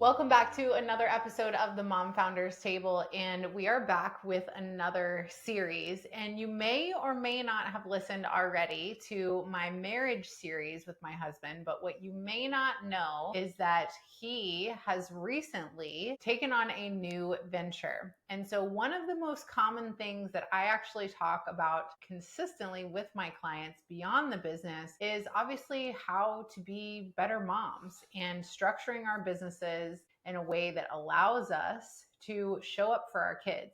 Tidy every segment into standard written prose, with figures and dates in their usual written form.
Welcome back to another episode of the Mom Founders Table, and we are back with another series. And you may or may not have listened already to my marriage series with my husband, but what you may not know is that he has recently taken on a new venture. And so one of the most common things that I actually talk about consistently with my clients beyond the business is obviously how to be better moms and structuring our businesses in a way that allows us to show up for our kids.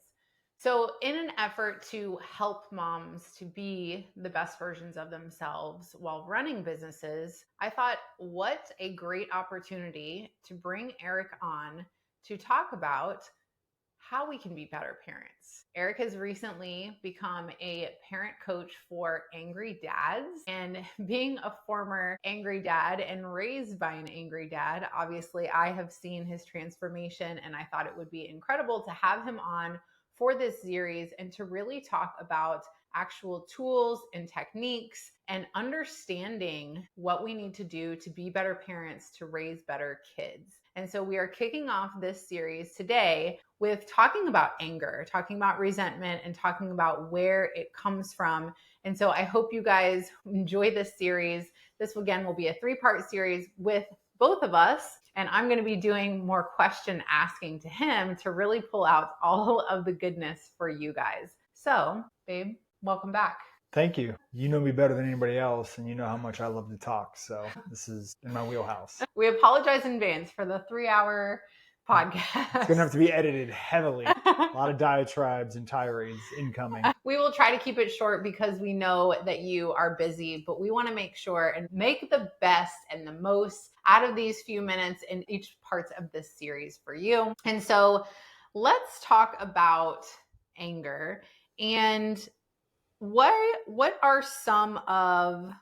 So in an effort to help moms to be the best versions of themselves while running businesses, I thought, what a great opportunity to bring Eric on to talk about how we can be better parents. Eric has recently become a parent coach for angry dads, and being a former angry dad and raised by an angry dad, obviously I have seen his transformation, and I thought it would be incredible to have him on for this series and to really talk about actual tools and techniques and understanding what we need to do to be better parents to raise better kids. And so we are kicking off this series today with talking about anger, talking about resentment, and talking about where it comes from. And so I hope you guys enjoy this series. This again will be a 3-part series with both of us, and I'm going to be doing more question asking to him to really pull out all of the goodness for you guys. So, babe, welcome back. Thank you. You know me better than anybody else, and you know how much I love to talk. So this is in my wheelhouse. We apologize in advance for the 3-hour podcast. It's going to have to be edited heavily. A lot of diatribes and tirades incoming. We will try to keep it short because we know that you are busy, but we want to make sure and make the best and the most out of these few minutes in each parts of this series for you. And so let's talk about anger and what are some of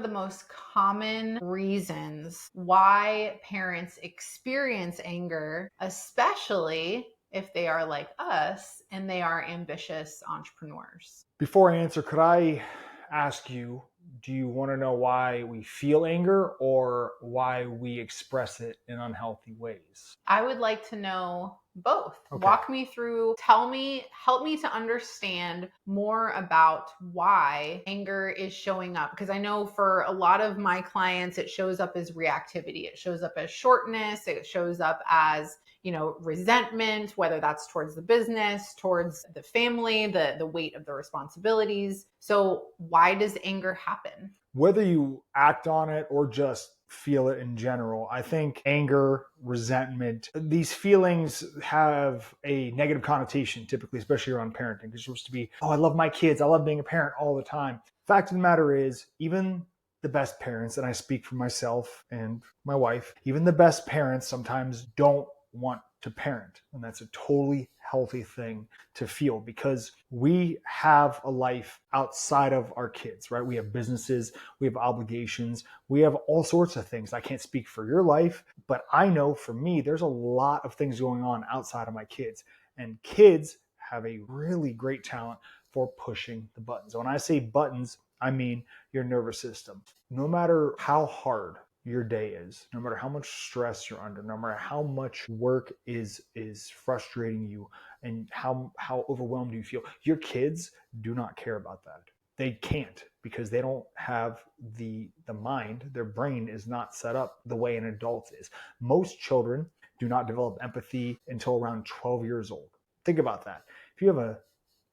the most common reasons why parents experience anger, especially if they are like us and they are ambitious entrepreneurs? Before I answer, could I ask you, do you want to know why we feel anger or why we express it in unhealthy ways? I would like to know both. Okay. Walk me through, help me to understand more about why anger is showing up. Because I know for a lot of my clients, it shows up as reactivity. It shows up as shortness. It shows up as, resentment, whether that's towards the business, towards the family, the weight of the responsibilities. So why does anger happen? Whether you act on it or just feel it in general, I think anger, resentment, these feelings have a negative connotation typically, especially around parenting. It's supposed to be, oh, I love my kids. I love being a parent all the time. Fact of the matter is, even the best parents, and I speak for myself and my wife, even the best parents sometimes don't want to parent. And that's a totally healthy thing to feel because we have a life outside of our kids, right? We have businesses, we have obligations, we have all sorts of things. I can't speak for your life, but I know for me, there's a lot of things going on outside of my kids. And kids have a really great talent for pushing the buttons. When I say buttons, I mean your nervous system. No matter how hard your day is, no matter how much stress you're under, no matter how much work is frustrating you and how overwhelmed you feel, your kids do not care about that. They can't because they don't have the mind. Their brain is not set up the way an adult is. Most children do not develop empathy until around 12 years old. Think about that. If you have a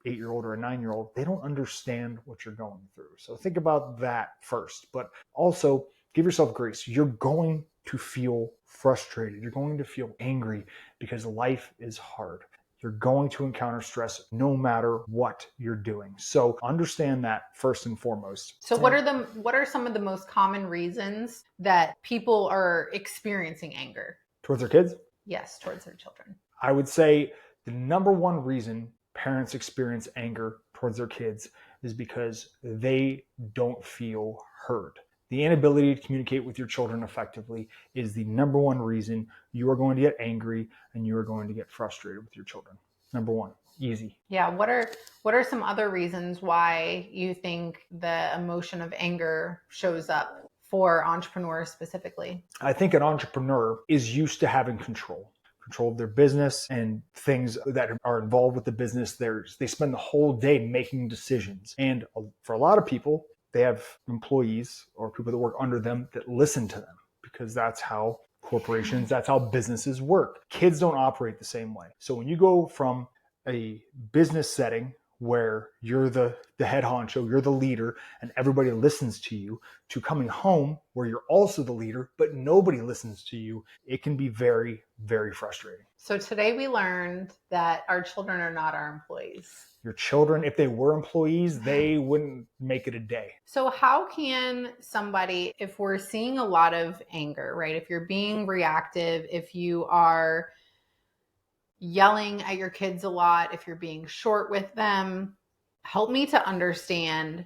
8-year-old or a 9-year-old, they don't understand what you're going through. So think about that first, but also give yourself grace. You're going to feel frustrated. You're going to feel angry because life is hard. You're going to encounter stress no matter what you're doing. So understand that first and foremost. So what are some of the most common reasons that people are experiencing anger? Towards their kids? Yes, towards their children. I would say the number one reason parents experience anger towards their kids is because they don't feel heard. The inability to communicate with your children effectively is the number one reason you are going to get angry and you are going to get frustrated with your children. Number one, easy. Yeah. What are some other reasons why you think the emotion of anger shows up for entrepreneurs specifically? I think an entrepreneur is used to having control of their business and things that are involved with the business. They spend the whole day making decisions. And for a lot of people, they have employees or people that work under them that listen to them, because that's how corporations, that's how businesses work. Kids don't operate the same way. So when you go from a business setting where you're the head honcho, you're the leader, and everybody listens to you, to coming home where you're also the leader, but nobody listens to you, it can be very, very frustrating. So today we learned that our children are not our employees. Your children, if they were employees, they wouldn't make it a day. So how can somebody, if we're seeing a lot of anger, right? If you're being reactive, if you are yelling at your kids a lot, if you're being short with them, help me to understand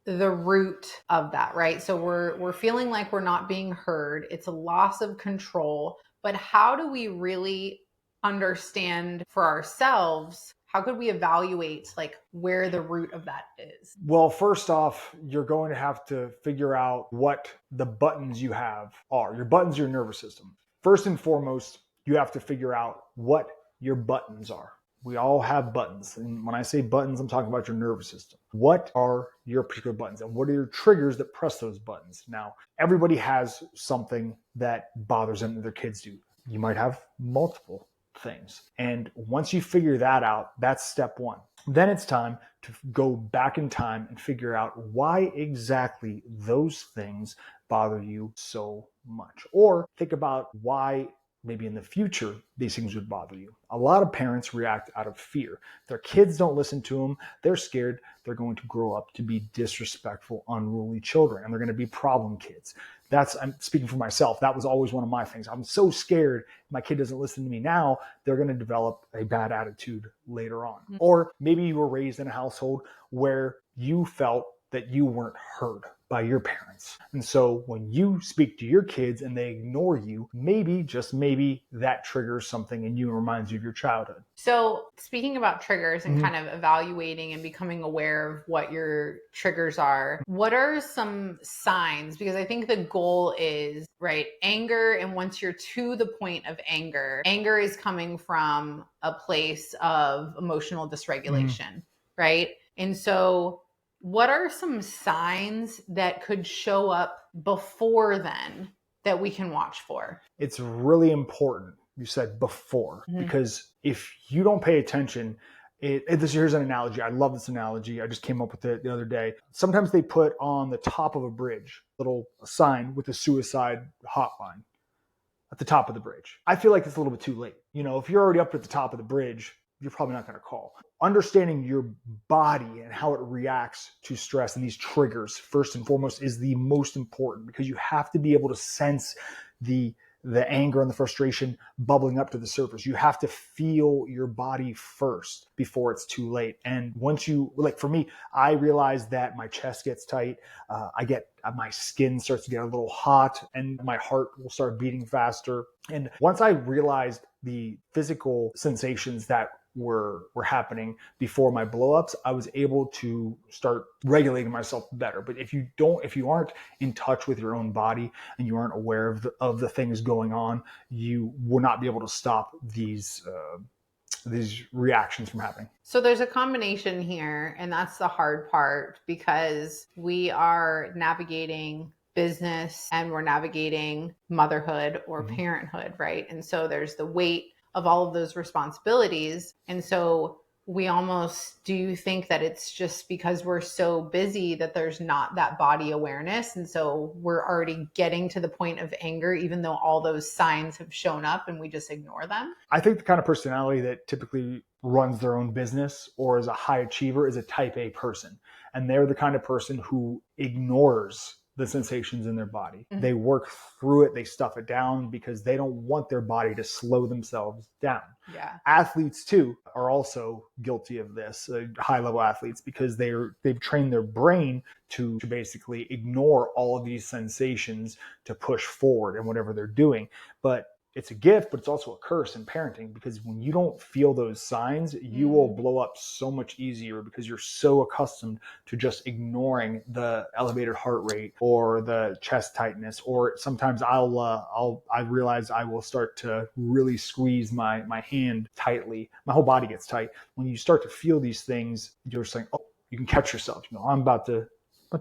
the root of that, right? So we're feeling like we're not being heard. It's a loss of control, but how do we really understand for ourselves? How could we evaluate like where the root of that is? Well, first off, you're going to have to figure out what the buttons you have are. Your buttons are your nervous system. First and foremost, you have to figure out what your buttons are. We all have buttons. And when I say buttons, I'm talking about your nervous system. What are your particular buttons and what are your triggers that press those buttons? Now, everybody has something that bothers them that their kids do. You might have multiple things. And once you figure that out, that's step one. Then it's time to go back in time and figure out why exactly those things bother you so much. Or think about why maybe in the future these things would bother you. A lot of parents react out of fear. Their kids don't listen to them. They're scared they're going to grow up to be disrespectful, unruly children, and they're going to be problem kids. I'm speaking for myself. That was always one of my things. I'm so scared my kid doesn't listen to me now, they're going to develop a bad attitude later on. Mm-hmm. Or maybe you were raised in a household where you felt that you weren't heard by your parents. And so when you speak to your kids and they ignore you, maybe, just maybe, that triggers something in you and reminds you of your childhood. So speaking about triggers and kind of evaluating and becoming aware of what your triggers are, what are some signs? Because I think the goal is, right, anger. And once you're to the point of anger is coming from a place of emotional dysregulation, right? And so what are some signs that could show up before then that we can watch for? It's really important. You said before, because if you don't pay attention, here's an analogy. I love this analogy. I just came up with it the other day. Sometimes they put on the top of a bridge a little sign with a suicide hotline at the top of the bridge. I feel like it's a little bit too late. If you're already up at the top of the bridge, you're probably not going to call. Understanding your body and how it reacts to stress and these triggers, first and foremost, is the most important, because you have to be able to sense the anger and the frustration bubbling up to the surface. You have to feel your body first before it's too late. And once for me, I realize that my chest gets tight. My skin starts to get a little hot and my heart will start beating faster. And once I realized the physical sensations that were happening before my blowups, I was able to start regulating myself better. But if you aren't in touch with your own body and you aren't aware of the things going on, you will not be able to stop these reactions from happening. So there's a combination here, and that's the hard part, because we are navigating business and we're navigating motherhood or parenthood, right? And so there's the weight of all of those responsibilities. And so we almost do think that it's just because we're so busy that there's not that body awareness. And so we're already getting to the point of anger, even though all those signs have shown up and we just ignore them. I think the kind of personality that typically runs their own business or is a high achiever is a type A person. And they're the kind of person who ignores the sensations in their body. They work through it, they stuff it down because they don't want their body to slow themselves down. Yeah. Athletes too are also guilty of this, high level athletes, because they've trained their brain to basically ignore all of these sensations to push forward in whatever they're doing. But it's a gift, but it's also a curse in parenting, because when you don't feel those signs, you will blow up so much easier because you're so accustomed to just ignoring the elevated heart rate or the chest tightness. Or sometimes I realize I will start to really squeeze my hand tightly. My whole body gets tight. When you start to feel these things, you're saying, oh, you can catch yourself. I'm about to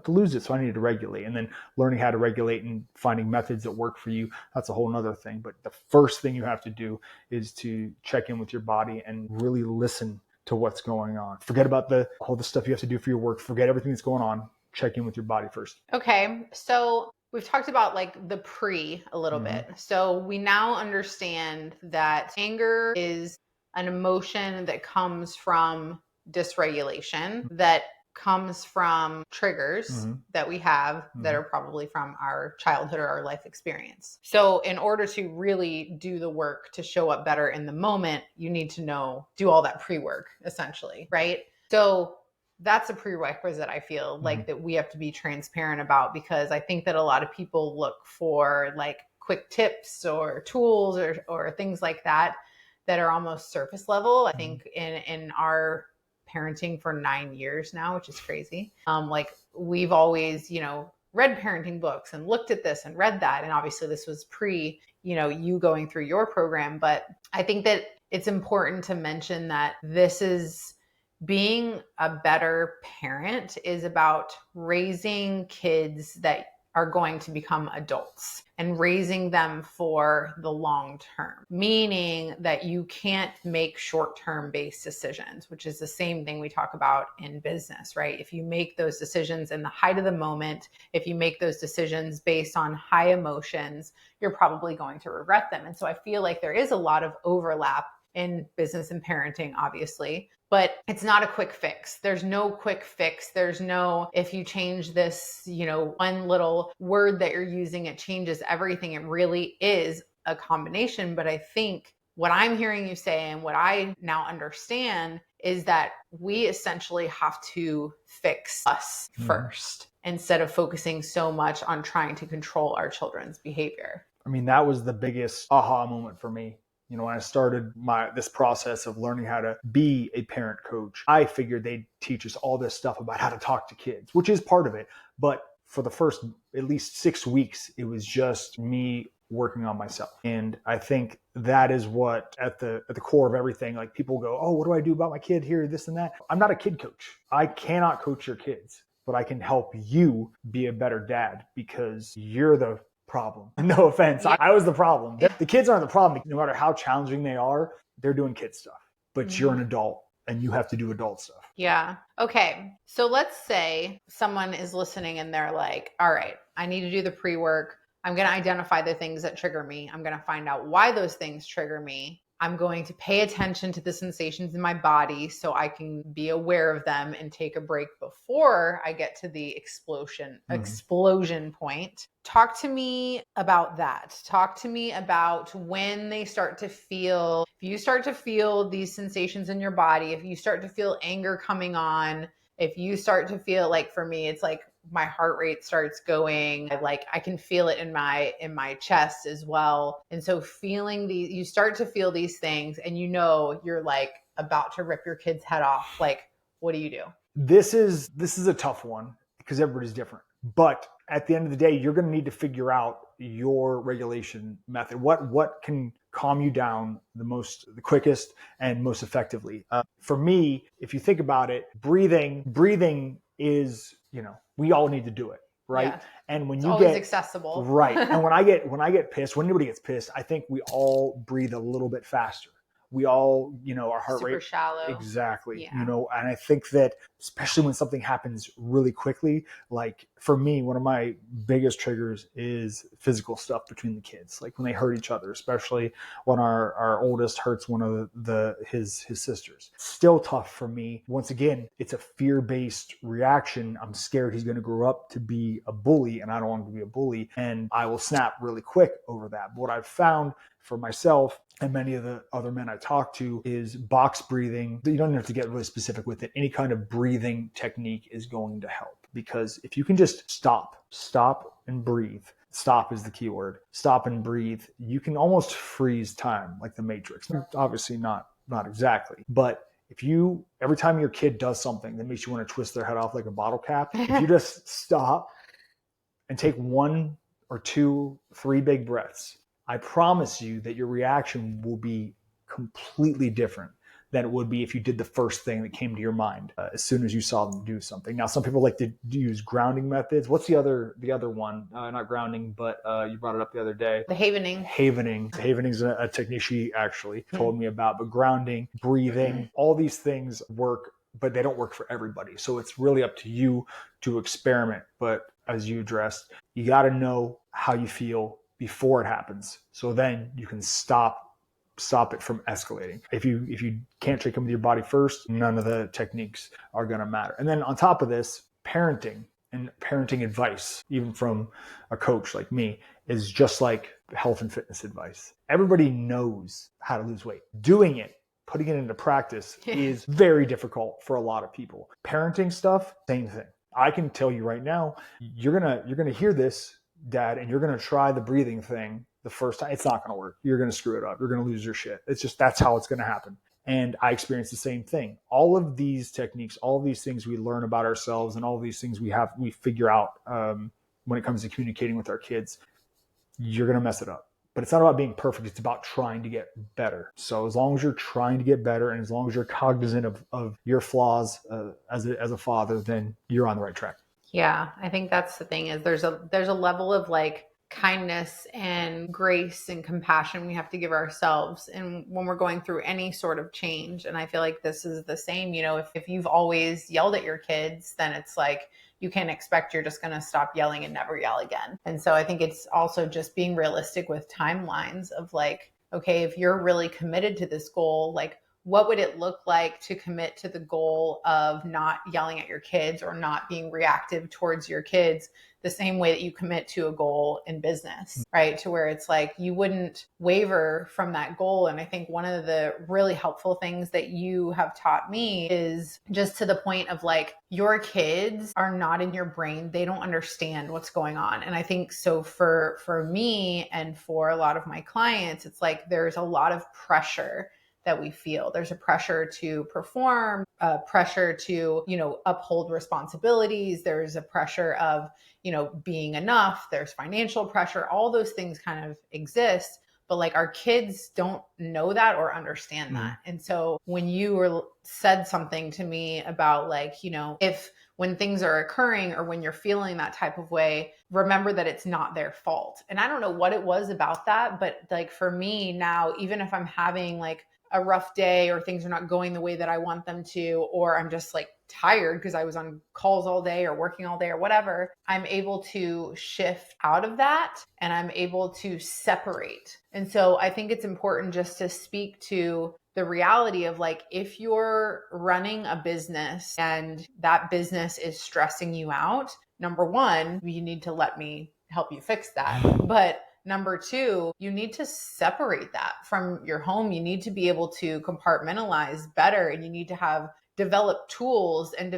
lose it, so I need to regulate. And then learning how to regulate and finding methods that work for you, that's a whole nother thing. But the first thing you have to do is to check in with your body and really listen to what's going on. Forget about all the stuff you have to do for your work. Forget everything that's going on. Check in with your body first. Okay. So we've talked about like the pre a little bit. So we now understand that anger is an emotion that comes from dysregulation, that comes from triggers that we have that are probably from our childhood or our life experience. So in order to really do the work to show up better in the moment, you need to do all that pre-work essentially, right? So that's a prerequisite, I feel like, that we have to be transparent about, because I think that a lot of people look for like quick tips or tools or things like that are almost surface level. I think in our parenting for 9 years now, which is crazy. Like we've always, read parenting books and looked at this and read that. And obviously this was pre, you going through your program. But I think that it's important to mention that being a better parent is about raising kids that are going to become adults and raising them for the long term, meaning that you can't make short-term based decisions, which is the same thing we talk about in business, right? If you make those decisions in the height of the moment, if you make those decisions based on high emotions, you're probably going to regret them. And so I feel like there is a lot of overlap in business and parenting, obviously, but it's not a quick fix. There's no quick fix. There's no, if you change this, one little word that you're using, it changes everything. It really is a combination. But I think what I'm hearing you say and what I now understand is that we essentially have to fix us first instead of focusing so much on trying to control our children's behavior. I mean, that was the biggest aha moment for me. When I started this process of learning how to be a parent coach, I figured they'd teach us all this stuff about how to talk to kids, which is part of it. But for the first at least 6 weeks, it was just me working on myself. And I think that is what at the core of everything. Like people go, oh, what do I do about my kid here, this and that? I'm not a kid coach. I cannot coach your kids, but I can help you be a better dad, because you're the problem. No offense. Yeah. I was the problem. The kids aren't the problem. No matter how challenging they are, they're doing kid stuff. But you're an adult and you have to do adult stuff. Yeah. Okay. So let's say someone is listening and they're like, all right, I need to do the pre-work. I'm going to identify the things that trigger me. I'm going to find out why those things trigger me. I'm going to pay attention to the sensations in my body so I can be aware of them and take a break before I get to the explosion point. Talk to me about that. Talk to me about when they start to feel, if you start to feel these sensations in your body, if you start to feel anger coming on, if you start to feel, like for me, it's like my heart rate starts going, like I can feel it in my chest as well. And so you start to feel these things and you're like about to rip your kid's head off. Like, what do you do? This is a tough one because everybody's different. But at the end of the day, you're going to need to figure out your regulation method. What can calm you down the quickest and most effectively? For me, if you think about it, breathing is, we all need to do it, right? Yeah. And when it's you always get accessible, right, and when I get pissed, when anybody gets pissed, I think we all breathe a little bit faster. We all, our heart super rate shallow. Exactly. Yeah. And I think that especially when something happens really quickly, like for me, one of my biggest triggers is physical stuff between the kids. Like when they hurt each other, especially when our oldest hurts one of his sisters. Still tough for me. Once again, it's a fear-based reaction. I'm scared he's going to grow up to be a bully, and I don't want him to be a bully. And I will snap really quick over that. But what I've found for myself and many of the other men I talk to is box breathing. You don't have to get really specific with it. Any kind of breathing technique is going to help, because if you can just stop and breathe, Stop is the key word. Stop and breathe. You can almost freeze time like the Matrix. Obviously not exactly, but if you, every time your kid does something that makes you want to twist their head off like a bottle cap, if you just stop and take 1 or 2, 3 big breaths, I promise you that your reaction will be completely different than it would be if you did the first thing that came to your mind as soon as you saw them do something. Now, some people like to use grounding methods. What's the other one? Not grounding, but you brought it up the other day. The havening. Havening is a technique she actually told me about. But grounding, breathing, all these things work, but they don't work for everybody. So it's really up to you to experiment. But as you addressed, you got to know how you feel before it happens. So then you can stop it from escalating. If you can't check in with your body first, none of the techniques are going to matter. And then on top of this, parenting and parenting advice, even from a coach like me, is just like health and fitness advice. Everybody knows how to lose weight. Doing it, putting it into practice is very difficult for a lot of people. Parenting stuff, same thing. I can tell you right now, you're gonna hear this, Dad, and you're gonna try the breathing thing the first time. It's not gonna work. You're gonna screw it up. You're gonna lose your shit. It's just, that's how it's gonna happen. And I experienced the same thing. All of these techniques, all of these things we learn about ourselves, and all of these things we figure out when it comes to communicating with our kids, you're gonna mess it up. But it's not about being perfect. It's about trying to get better. So as long as you're trying to get better, and as long as you're cognizant of your flaws as a father, then you're on the right track. Yeah, I think that's the thing, is there's a level of like kindness and grace and compassion we have to give ourselves, and when we're going through any sort of change. And I feel like this is the same. If you've always yelled at your kids, then it's like you can't expect you're just going to stop yelling and never yell again. And so I think it's also just being realistic with timelines of like, okay, if you're really committed to this goal, like what would it look like to commit to the goal of not yelling at your kids or not being reactive towards your kids the same way that you commit to a goal in business, right? To where it's like you wouldn't waver from that goal. And I think one of the really helpful things that you have taught me is just to the point of like, your kids are not in your brain. They don't understand what's going on. And I think so for me and for a lot of my clients, it's like there's a lot of pressure that we feel. There's a pressure to perform, a pressure to, uphold responsibilities. There's a pressure of, being enough. There's financial pressure. All those things kind of exist, but like our kids don't know that or understand that. And so when you said something to me about like, if when things are occurring or when you're feeling that type of way, remember that it's not their fault. And I don't know what it was about that, but like for me now, even if I'm having like a rough day or things are not going the way that I want them to, or I'm just like tired because I was on calls all day or working all day or whatever, I'm able to shift out of that and I'm able to separate. And so I think it's important just to speak to the reality of like, if you're running a business and that business is stressing you out, number one, you need to let me help you fix that. But number two, you need to separate that from your home. You need to be able to compartmentalize better, and you need to develop tools and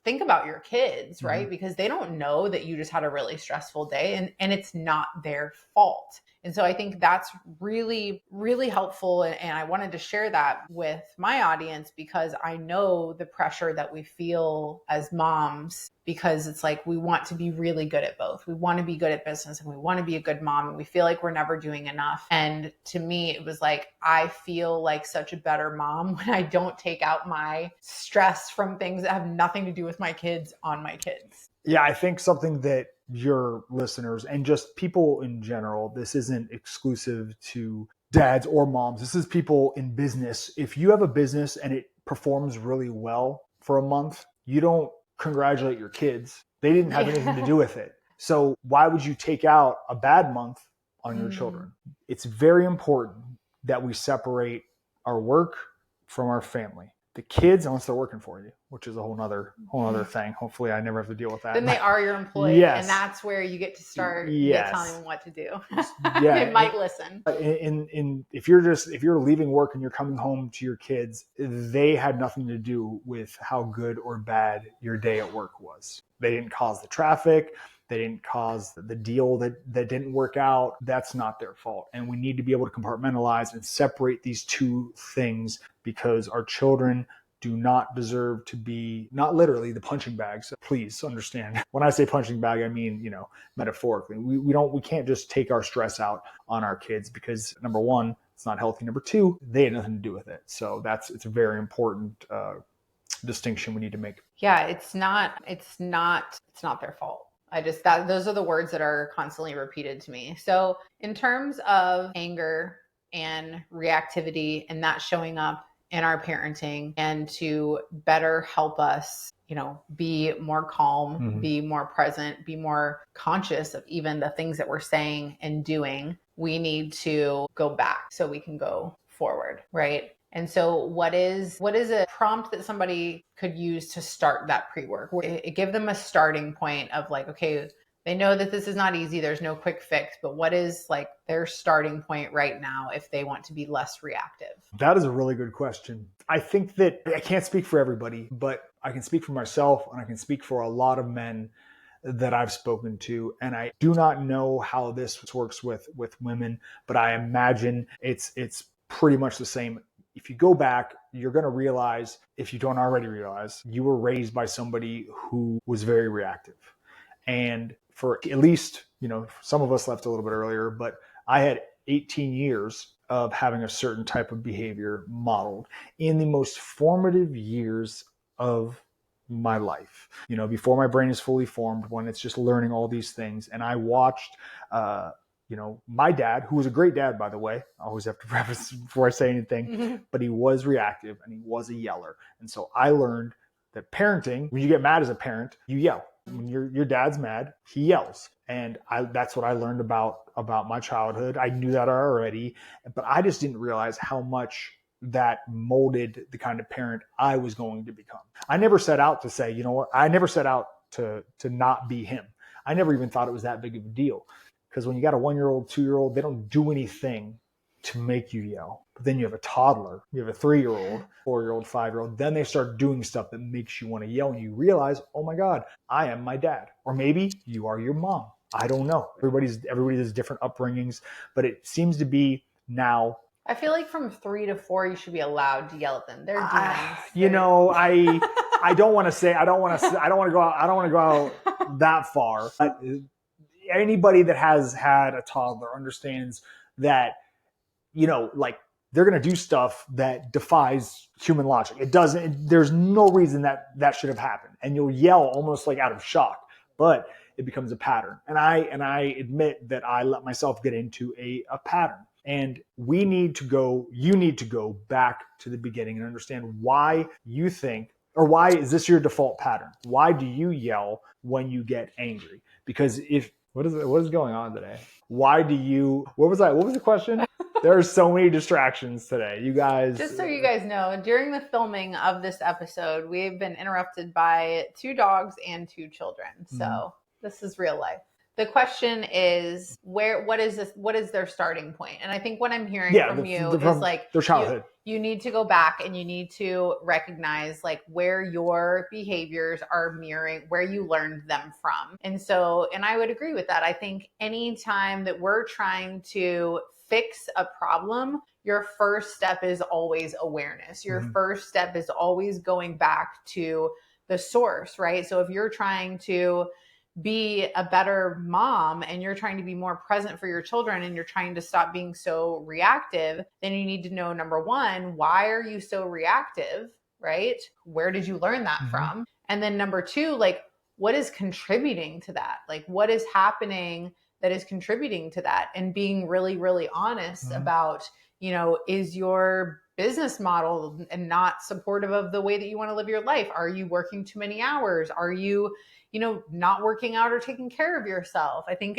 think about your kids, right? Because they don't know that you just had a really stressful day, and it's not their fault. And so I think that's really, really helpful. And I wanted to share that with my audience because I know the pressure that we feel as moms, because it's like we want to be really good at both. We want to be good at business and we want to be a good mom, and we feel like we're never doing enough. And to me, it was like, I feel like such a better mom when I don't take out my stress from things that have nothing to do with my kids on my kids. Yeah, I think something that your listeners and just people in general, this isn't exclusive to dads or moms. This is people in business. If you have a business and it performs really well for a month, you don't congratulate your kids. They didn't have anything to do with it. So why would you take out a bad month on your children? It's very important that we separate our work from our family. The kids, unless they're working for you, which is a whole nother thing. Hopefully I never have to deal with that. Then they are your employee. Yes. And that's where you get to start telling them what to do. Yeah. They might listen. If you're leaving work and you're coming home to your kids, they had nothing to do with how good or bad your day at work was. They didn't cause the traffic. They didn't cause the deal that didn't work out. That's not their fault. And we need to be able to compartmentalize and separate these two things, because our children do not deserve to be, not literally the punching bags. Please understand. When I say punching bag, I mean, metaphorically. We can't just take our stress out on our kids, because number one, it's not healthy. Number two, they had nothing to do with it. So it's a very important distinction we need to make. Yeah, it's not their fault. Those are the words that are constantly repeated to me. So in terms of anger and reactivity and that showing up in our parenting, and to better help us, be more calm, be more present, be more conscious of even the things that we're saying and doing, we need to go back so we can go forward, right? And so what is a prompt that somebody could use to start that pre-work? Give them a starting point of like, okay, they know that this is not easy. There's no quick fix, but what is like their starting point right now if they want to be less reactive? That is a really good question. I think that I can't speak for everybody, but I can speak for myself, and I can speak for a lot of men that I've spoken to. And I do not know how this works with women, but I imagine it's pretty much the same. If you go back, you're going to realize, if you don't already realize, you were raised by somebody who was very reactive. And for at least, some of us left a little bit earlier, but I had 18 years of having a certain type of behavior modeled in the most formative years of my life, before my brain is fully formed, when it's just learning all these things. And I watched, my dad, who was a great dad, by the way, I always have to preface before I say anything, but he was reactive and he was a yeller. And so I learned that parenting, when you get mad as a parent, you yell. When your dad's mad, he yells. And that's what I learned about my childhood. I knew that already, but I just didn't realize how much that molded the kind of parent I was going to become. I never set out to say, I never set out to not be him. I never even thought it was that big of a deal. Because when you got a 1-year-old, 2-year-old, they don't do anything to make you yell. But then you have a toddler, you have a 3-year-old, 4-year-old, 5-year-old. Then they start doing stuff that makes you want to yell, and you realize, oh my God, I am my dad. Or maybe you are your mom. I don't know. Everybody has different upbringings, but it seems to be now. I feel like from 3 to 4, you should be allowed to yell at them. They're demons. I don't want to go out that far. Anybody that has had a toddler understands that, they're going to do stuff that defies human logic. There's no reason that should have happened. And you'll yell almost like out of shock, but it becomes a pattern. And I admit that I let myself get into a pattern. And you need to go back to the beginning and understand why you think, or why is this your default pattern? Why do you yell when you get angry? Because what is going on today? What was the question? There are so many distractions today. You guys. Just so you guys know, during the filming of this episode, we've been interrupted by 2 dogs and 2 children. So This is real life. The question is, what is their starting point? And I think what I'm hearing from you is like their childhood. You need to go back and you need to recognize like where your behaviors are mirroring where you learned them from. And I would agree with that. I think anytime that we're trying to fix a problem, your first step is always awareness. Your first step is always going back to the source, right? So if you're trying to be a better mom and you're trying to be more present for your children and you're trying to stop being so reactive, then you need to know, number one, why are you so reactive, right? Where did you learn that from? And then number two, like, what is contributing to that? Like, what is happening that is contributing to that? And being really, really honest about, is your business model and not supportive of the way that you want to live your life? Are you working too many hours? Are you not working out or taking care of yourself? I think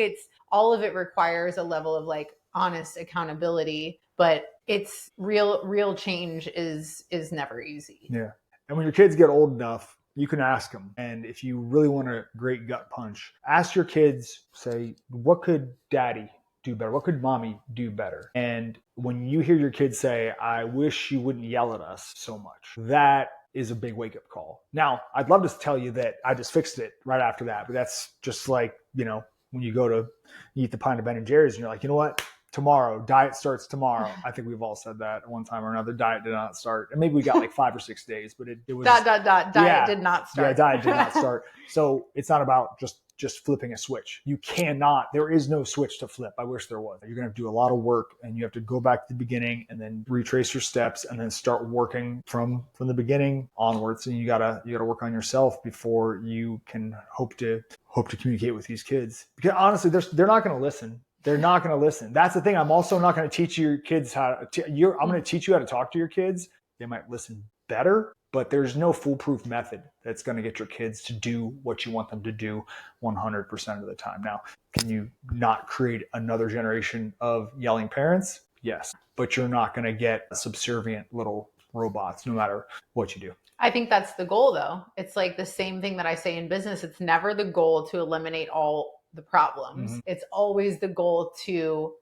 all of it requires a level of like honest accountability, but it's real change is never easy. Yeah. And when your kids get old enough, you can ask them. And if you really want a great gut punch, ask your kids, say, what could daddy do better? What could mommy do better? And when you hear your kids say, I wish you wouldn't yell at us so much, that is a big wake up call. Now, I'd love to tell you that I just fixed it right after that, but that's just like, when you go to eat the pint of Ben and Jerry's and you're like, you know what? Tomorrow, diet starts tomorrow. I think we've all said that at one time or another. Diet did not start. And maybe we got like 5 or 6 days, but it was diet did not start. Yeah, diet did not start. So it's not about just flipping a switch. You cannot, there is no switch to flip. I wish there was. You're going to have to do a lot of work, and you have to go back to the beginning and then retrace your steps and then start working from the beginning onwards. And you gotta work on yourself before you can hope to communicate with these kids. Because honestly, they're not going to listen. They're not going to listen. That's the thing. I'm also not going to teach your kids I'm going to teach you how to talk to your kids. They might listen better, but there's no foolproof method that's going to get your kids to do what you want them to do 100% of the time. Now, can you not create another generation of yelling parents? Yes, but you're not going to get subservient little robots no matter what you do. I think that's the goal, though. It's like the same thing that I say in business. It's never the goal to eliminate all the problems. Mm-hmm. It's always the goal to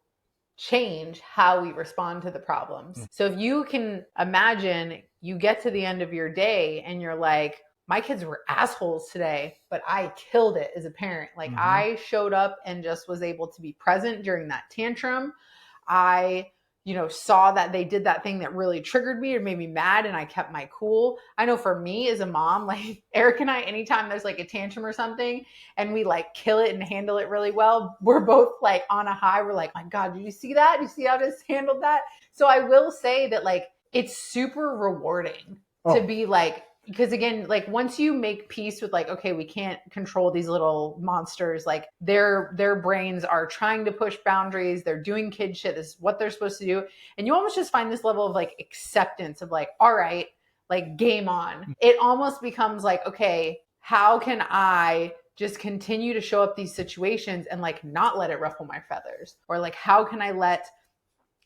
change how we respond to the problems. Mm-hmm. So if you can imagine, you get to the end of your day and you're like, my kids were assholes today, but I killed it as a parent. Like mm-hmm. I showed up and just was able to be present during that tantrum. I saw that they did that thing that really triggered me or made me mad, and I kept my cool. I know for me as a mom, like Eric and I, anytime there's like a tantrum or something and we like kill it and handle it really well, we're both like on a high. We're like, my God, did you see that? Did you see how I just handled that? So I will say that like, it's super rewarding to be like, because again, like once you make peace with like, okay, we can't control these little monsters, like their brains are trying to push boundaries. They're doing kid shit. This is what they're supposed to do. And you almost just find this level of like acceptance of like, all right, like game on. It almost becomes like, okay, how can I just continue to show up these situations and like not let it ruffle my feathers? Or like, how can I let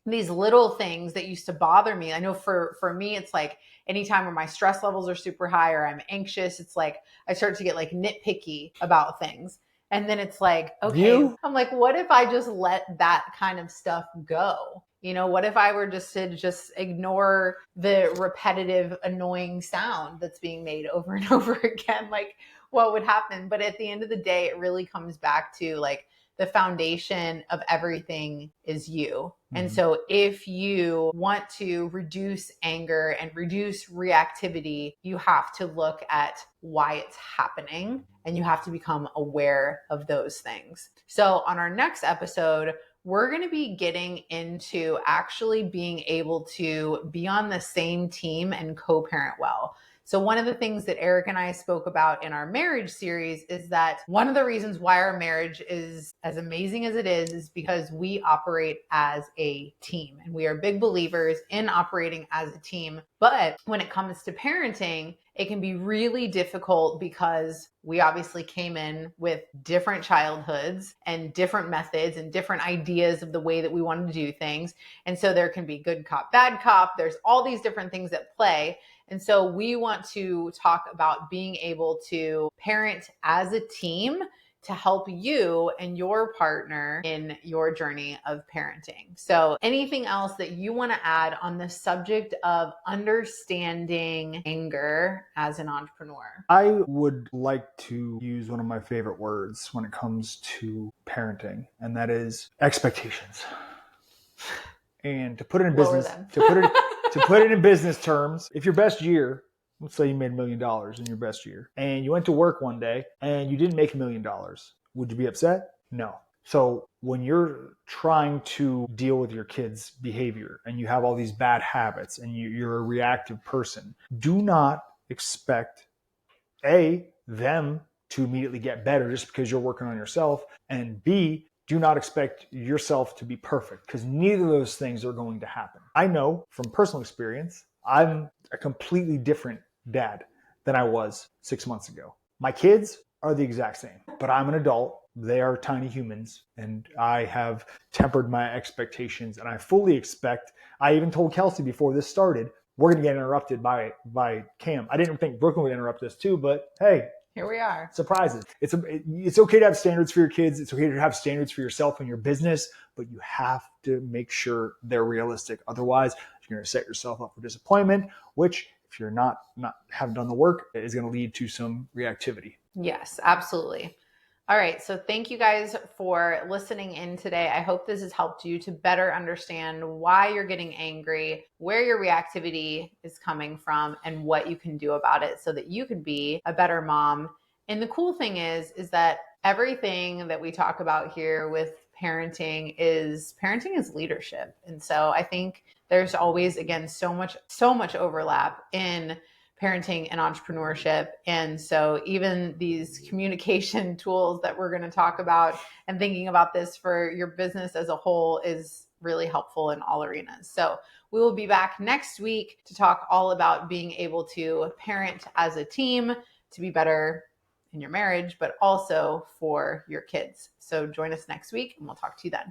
these little things that used to bother me? I know for me, it's like anytime where my stress levels are super high or I'm anxious, it's like I start to get like nitpicky about things. And then it's like, okay, I'm like, what if I just let that kind of stuff go? What if I were just to just ignore the repetitive, annoying sound that's being made over and over again? Like, what would happen? But at the end of the day, it really comes back to like, the foundation of everything is you. Mm-hmm. And so if you want to reduce anger and reduce reactivity, you have to look at why it's happening and you have to become aware of those things. So on our next episode, we're going to be getting into actually being able to be on the same team and co-parent well. So one of the things that Eric and I spoke about in our marriage series is that one of the reasons why our marriage is as amazing as it is because we operate as a team, and we are big believers in operating as a team. But when it comes to parenting, it can be really difficult because we obviously came in with different childhoods and different methods and different ideas of the way that we wanted to do things. And so there can be good cop, bad cop. There's all these different things at play. And so we want to talk about being able to parent as a team to help you and your partner in your journey of parenting. So anything else that you want to add on the subject of understanding anger as an entrepreneur? I would like to use one of my favorite words when it comes to parenting, and that is expectations. And to put it in business, to put it in business terms, if your best year, let's say you made $1 million in your best year, and you went to work one day and you didn't make $1 million, would you be upset? No. So when you're trying to deal with your kid's behavior and you have all these bad habits and you're a reactive person, do not expect them to immediately get better just because you're working on yourself, and B, do not expect yourself to be perfect, because neither of those things are going to happen. I know from personal experience, I'm a completely different dad than I was 6 months ago. My kids are the exact same, but I'm an adult. They are tiny humans, and I have tempered my expectations, and I fully expect, I even told Kelsey before this started, we're going to get interrupted by Cam. I didn't think Brooklyn would interrupt us too, but hey, here we are. Surprises. It's okay to have standards for your kids. It's okay to have standards for yourself and your business, but you have to make sure they're realistic. Otherwise, you're going to set yourself up for disappointment, which if you're not haven't done the work, it is going to lead to some reactivity. Yes, absolutely. All right. So thank you guys for listening in today. I hope this has helped you to better understand why you're getting angry, where your reactivity is coming from, and what you can do about it so that you can be a better mom. And the cool thing is that everything that we talk about here with parenting is leadership. And so I think there's always, again, so much overlap in parenting and entrepreneurship. And so even these communication tools that we're going to talk about and thinking about this for your business as a whole is really helpful in all arenas. So we will be back next week to talk all about being able to parent as a team to be better in your marriage, but also for your kids. So join us next week and we'll talk to you then.